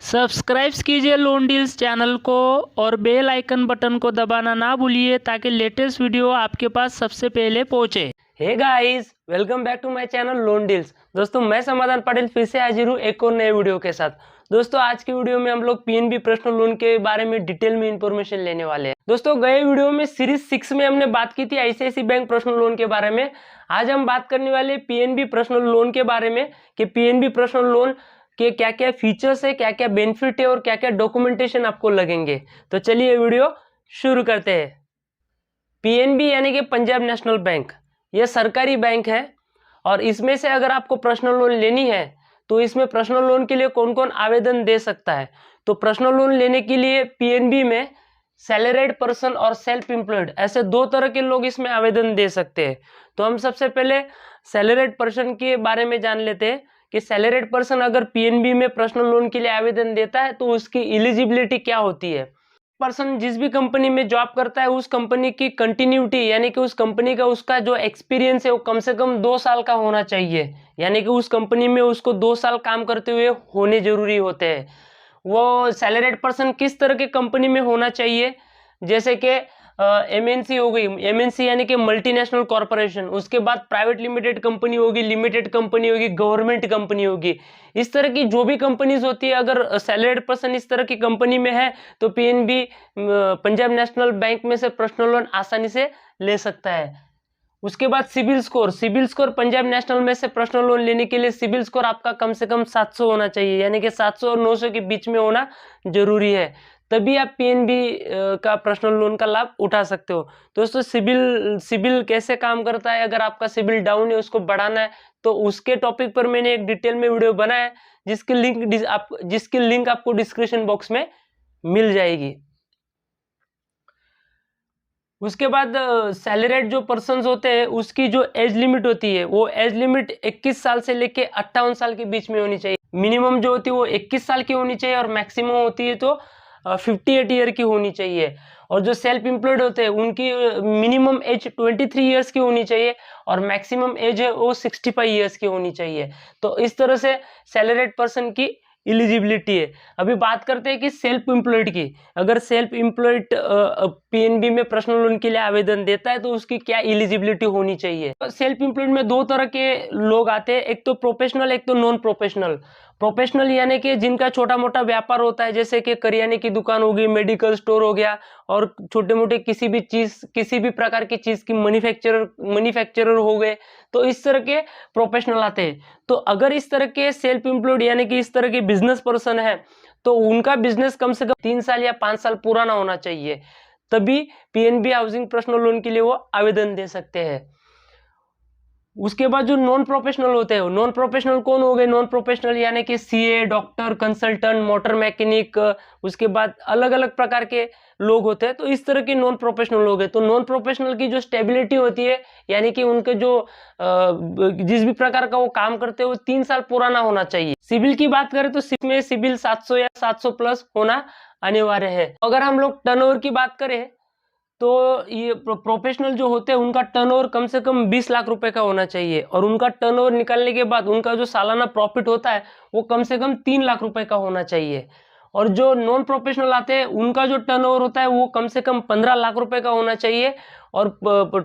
Subscribe कीजिए loan deals channel को और बेल आइकन बटन को दबाना ना भूलिए ताकि लेटेस्ट वीडियो आपके पास सबसे पहले पहुंचे। Hey guys, welcome back to my channel loan deals. दोस्तों, मैं समाधान पटेल फिर से हाजिर हूँ एक और नए वीडियो के साथ। दोस्तों, आज की वीडियो में हम लोग पीएनबी पर्सनल लोन के बारे में डिटेल में इंफॉर्मेशन लेने वाले हैं। दोस्तों, गए वीडियो में सीरीज 6 में हमने बात की थी आईसीआईसीआई बैंक पर्सनल लोन के बारे में। आज हम बात करने वाले पीएनबी पर्सनल लोन के बारे में कि पीएनबी पर्सनल लोन के क्या क्या फीचर्स है, क्या क्या बेनिफिट है और क्या क्या डॉक्यूमेंटेशन आपको लगेंगे। तो चलिए वीडियो शुरू करते हैं। पीएनबी यानी कि पंजाब नेशनल बैंक, यह सरकारी बैंक है और इसमें से अगर आपको पर्सनल लोन लेनी है तो इसमें पर्सनल लोन के लिए कौन कौन आवेदन दे सकता है। तो पर्सनल लोन लेने के लिए पीएनबी में सैलरीड पर्सन और सेल्फ एम्प्लॉयड ऐसे दो तरह के लोग इसमें आवेदन दे सकते हैं। तो हम सबसे पहले सैलरीड पर्सन के बारे में जान लेते हैं कि सैलरीड पर्सन अगर पीएनबी में पर्सनल लोन के लिए आवेदन देता है तो उसकी एलिजिबिलिटी क्या होती है। पर्सन जिस भी कंपनी में जॉब करता है उस कंपनी की कंटिन्यूटी यानी कि उस कंपनी का उसका जो एक्सपीरियंस है वो कम से कम 2 साल का होना चाहिए, यानी कि उस कंपनी में उसको 2 साल काम करते हुए होने जरूरी होते हैं। वो सैलरीड पर्सन किस तरह की कंपनी में होना चाहिए, जैसे कि एमएनसी हो गई, एमएनसी यानी कि मल्टीनेशनल कॉर्पोरेशन, उसके बाद प्राइवेट लिमिटेड कंपनी होगी, लिमिटेड कंपनी होगी, गवर्नमेंट कंपनी होगी। इस तरह की जो भी कंपनीज होती है, अगर सैलरीड पर्सन इस तरह की कंपनी में है तो पीएनबी पंजाब नेशनल बैंक में से पर्सनल लोन आसानी से ले सकता है। उसके बाद CIBIL score, CIBIL score Punjab national में से पर्सनल लोन लेने के लिए सिबिल स्कोर आपका कम से कम 700 होना चाहिए, यानी कि 700 और 900 के बीच में होना जरूरी है, तभी आप पीएनबी का पर्सनल लोन का लाभ उठा सकते हो। दोस्तों, सिबिल कैसे काम करता है, अगर आपका सिबिल डाउन है उसको बढ़ाना है तो उसके टॉपिक पर मैंने एक डिटेल में वीडियो बनाया है जिसकी लिंक आपको डिस्क्रिप्शन बॉक्स में मिल जाएगी। उसके बाद सैलरीड जो पर्सन्स होते हैं उसकी जो एज लिमिट होती है वो एज लिमिट 21 साल से लेके 58 साल के बीच में होनी चाहिए। मिनिमम जो होती है वो 21 साल की होनी चाहिए और मैक्सिमम होती है तो 58 ईयर की होनी चाहिए। और जो सेल्फ एम्प्लॉयड होते हैं उनकी मिनिमम एज 23 ईयर्स की होनी चाहिए और मैक्सिमम एज है वो 65 ईयर्स की होनी चाहिए। तो इस तरह से सैलरीड पर्सन की एलिजिबिलिटी है। अभी बात करते हैं कि सेल्फ एम्प्लॉयड की। अगर सेल्फ एम्प्लॉयड पीएनबी में पर्सनल लोन के लिए आवेदन देता है तो उसकी क्या एलिजिबिलिटी होनी चाहिए। सेल्फ एम्प्लॉयड में दो तरह के लोग आते हैं, एक तो प्रोफेशनल, एक तो नॉन प्रोफेशनल। प्रोफेशनल यानी कि जिनका छोटा मोटा व्यापार होता है, जैसे कि करियाने की दुकान होगी, मेडिकल स्टोर हो गया और छोटे मोटे किसी भी प्रकार की चीज की मैन्युफैक्चरर हो गए, तो इस तरह के प्रोफेशनल आते हैं। तो अगर इस तरह के सेल्फ एम्प्लॉयड यानी कि इस तरह के बिजनेस पर्सन है तो उनका बिजनेस कम से कम 3 साल या 5 साल पुराना होना चाहिए, तभी पीएनबी हाउसिंग पर्सनल लोन के लिए वो आवेदन दे सकते हैं। उसके बाद जो नॉन प्रोफेशनल होते हैं, नॉन प्रोफेशनल कौन हो गए? नॉन प्रोफेशनल यानी कि CA, doctor, consultant, motor mechanic, उसके बाद अलग अलग प्रकार के लोग होते हैं। तो इस तरह के नॉन प्रोफेशनल लोग हैं। तो नॉन प्रोफेशनल की जो स्टेबिलिटी होती है यानी कि उनके जो जिस भी प्रकार का वो काम करते हैं वो 3 साल पुराना होना चाहिए। सिबिल की बात करें तो में सिबिल 700 या 700 प्लस होना अनिवार्य है। अगर हम लोग टर्नओवर की बात करें तो ये प्रोफेशनल जो होते हैं उनका टर्नओवर कम से कम 20 लाख रुपए का होना चाहिए और उनका टर्नओवर निकालने के बाद उनका जो सालाना प्रॉफिट होता है वो कम से कम 3 लाख रुपए का होना चाहिए। और जो नॉन प्रोफेशनल आते हैं उनका जो टर्नओवर होता है वो कम से कम 15 लाख रुपए का होना चाहिए और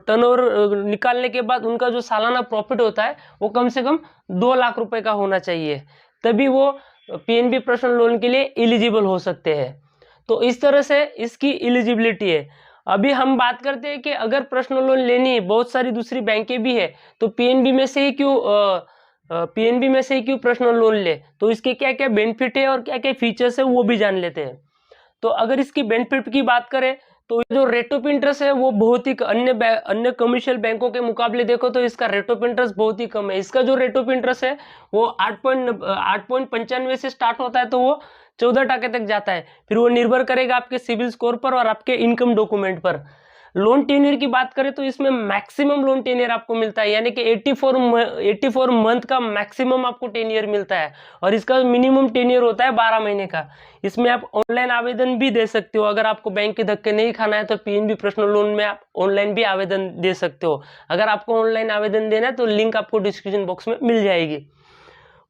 टर्नओवर निकालने के बाद उनका जो सालाना प्रॉफिट होता है वो कम से कम 2 लाख रुपए का होना चाहिए, तभी वो पीएनबी पर्सनल लोन के लिए एलिजिबल हो सकते हैं। तो इस तरह से इसकी एलिजिबिलिटी है। अभी हम बात करते हैं कि अगर पर्सनल लोन लेनी है, बहुत सारी दूसरी बैंकें भी है, तो पीएनबी में से ही क्यों पर्सनल लोन ले, तो इसके क्या क्या बेनिफिट है और क्या क्या फीचर्स है वो भी जान लेते हैं। तो अगर इसकी बेनिफिट की बात करें तो जो रेट ऑफ इंटरेस्ट है वो बहुत ही अन्य कमर्शियल बैंकों के मुकाबले देखो तो इसका रेट ऑफ इंटरेस्ट बहुत ही कम है। इसका जो रेट ऑफ इंटरेस्ट है वो 8.95 से स्टार्ट होता है तो वो 14% तक जाता है। फिर वो निर्भर करेगा आपके सिबिल स्कोर पर और आपके इनकम डॉक्यूमेंट पर। लोन टेन्योर की बात करें तो इसमें मैक्सिमम लोन टेन्योर आपको मिलता है, यानी कि 84 मंथ का मैक्सिमम आपको टेन्योर मिलता है और इसका मिनिमम टेन्योर होता है 12 महीने का। इसमें आप ऑनलाइन आवेदन भी दे सकते हो। अगर आपको बैंक के धक्के नहीं खाना है तो पीएनबी पर्सनल लोन में आप ऑनलाइन भी आवेदन दे सकते हो। अगर आपको ऑनलाइन आवेदन देना है तो लिंक आपको डिस्क्रिप्शन बॉक्स में मिल जाएगी।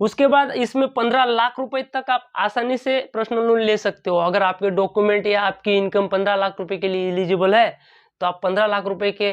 उसके बाद इसमें 15 लाख रुपए तक आप आसानी से पर्सनल लोन ले सकते हो। अगर आपके डॉक्यूमेंट या आपकी इनकम 15 लाख रुपए के लिए एलिजिबल है तो आप 15 लाख रुपए के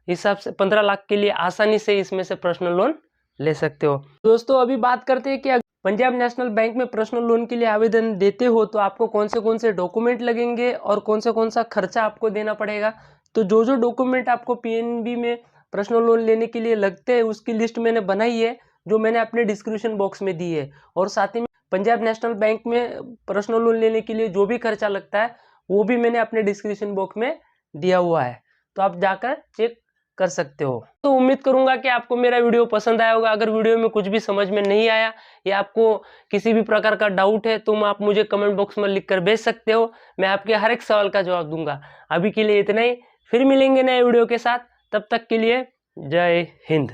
हिसाब से 15 लाख के लिए आसानी से इसमें से पर्सनल लोन ले सकते हो। दोस्तों अभी बात करते हैं कि पंजाब नेशनल बैंक में पर्सनल लोन के लिए आवेदन देते हो तो आपको कौन से डॉक्यूमेंट लगेंगे और कौन सा खर्चा आपको देना पड़ेगा। तो जो डॉक्यूमेंट आपको पीएनबी में पर्सनल लोन लेने के लिए लगते हैं उसकी लिस्ट मैंने बनाई है, जो मैंने अपने डिस्क्रिप्शन बॉक्स में दी है। और साथ ही में पंजाब नेशनल बैंक में पर्सनल लोन लेने के लिए जो भी खर्चा लगता है वो भी मैंने अपने डिस्क्रिप्शन बॉक्स में दिया हुआ है, तो आप जाकर चेक कर सकते हो। तो उम्मीद करूंगा कि आपको मेरा वीडियो पसंद आया होगा। अगर वीडियो में कुछ भी समझ में नहीं आया या आपको किसी भी प्रकार का डाउट है तो आप मुझे कमेंट बॉक्स में लिखकर भेज सकते हो, मैं आपके हर एक सवाल का जवाब दूंगा। अभी के लिए इतना ही, फिर मिलेंगे नए वीडियो के साथ, तब तक के लिए जय हिंद।